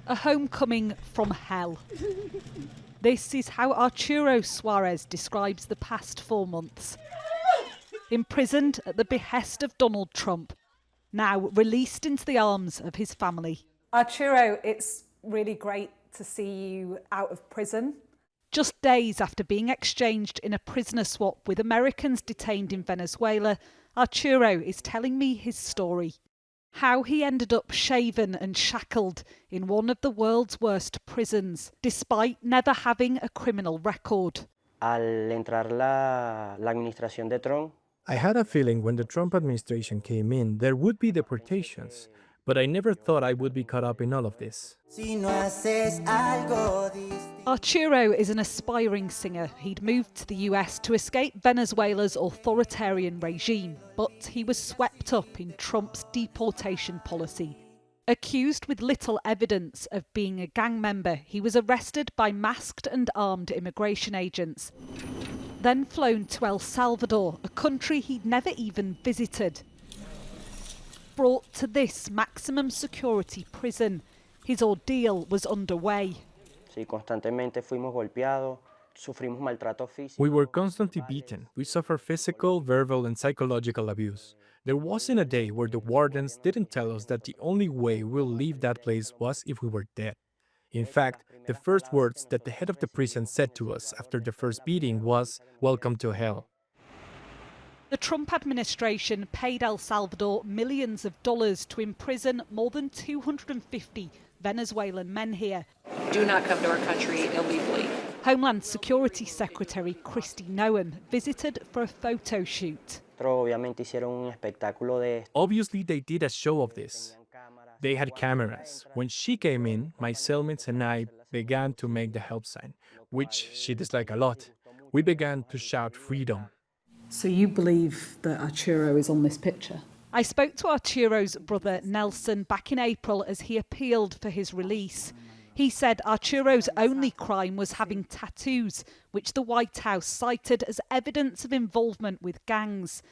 A homecoming from hell. This is how Arturo Suarez describes the past 4 months. Imprisoned at the behest of Donald Trump, now released into the arms of his family. Arturo, it's really great to see you out of prison. Just days after being exchanged in a prisoner swap with Americans detained in Venezuela, Arturo is telling me his story. How he ended up shaven and shackled in one of the world's worst prisons, despite never having a criminal record. Al entrar la administración de Trump, I had a feeling when the Trump administration came in, there would be deportations, but I never thought I would be caught up in all of this. Arturo is an aspiring singer. He'd moved to the US to escape Venezuela's authoritarian regime, but he was swept up in Trump's deportation policy. Accused with little evidence of being a gang member, he was arrested by masked and armed immigration agents, then flown to El Salvador, a country he'd never even visited. Brought to this maximum security prison, his ordeal was underway. sí, constantemente fuimos golpeados, sufrimos maltrato físico. We were constantly beaten. We suffered physical, verbal, and psychological abuse. There wasn't a day where the wardens didn't tell us that the only way we'll leave that place was if we were dead. In fact, the first words that the head of the prison said to us after the first beating was, "Welcome to hell." The Trump administration paid El Salvador millions of dollars to imprison more than 250 Venezuelan men here. Do not come to our country illegally. Homeland Security Secretary Kristi Noem visited for a photo shoot. Obviamente hicieron un espectáculo de esto. Obviously, they did a show of this. They had cameras. When she came in, my cellmates and I began to make the help sign, which she disliked a lot. We began to shout freedom. So you believe that Arturo is on this picture? I spoke to Arturo's brother Nelson back in April as he appealed for his release. He said Arturo's only crime was having tattoos, which the White House cited as evidence of involvement with gangs.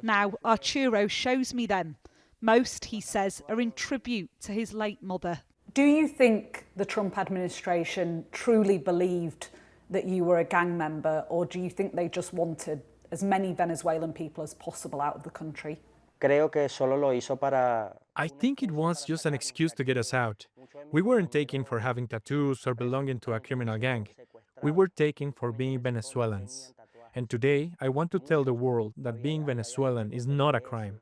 Now Arturo shows me them. Most, he says, are in tribute to his late mother. Do you think the Trump administration truly believed that you were a gang member, or do you think they just wanted as many Venezuelan people as possible out of the country? Creo que solo lo hizo para. I think it was just an excuse to get us out. We weren't taken for having tattoos or belonging to a criminal gang. We were taken for being Venezuelans. And today, I want to tell the world that being Venezuelan is not a crime.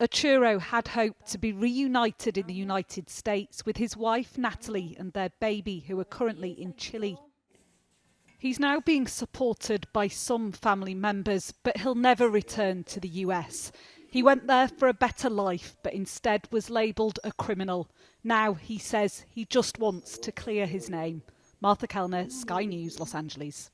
Arturo had hoped to be reunited in the United States with his wife Natalie and their baby, who are currently in Chile. He's now being supported by some family members, but he'll never return to the US. He went there for a better life, but instead was labelled a criminal. Now he says he just wants to clear his name. Martha Kellner, Sky News, Los Angeles.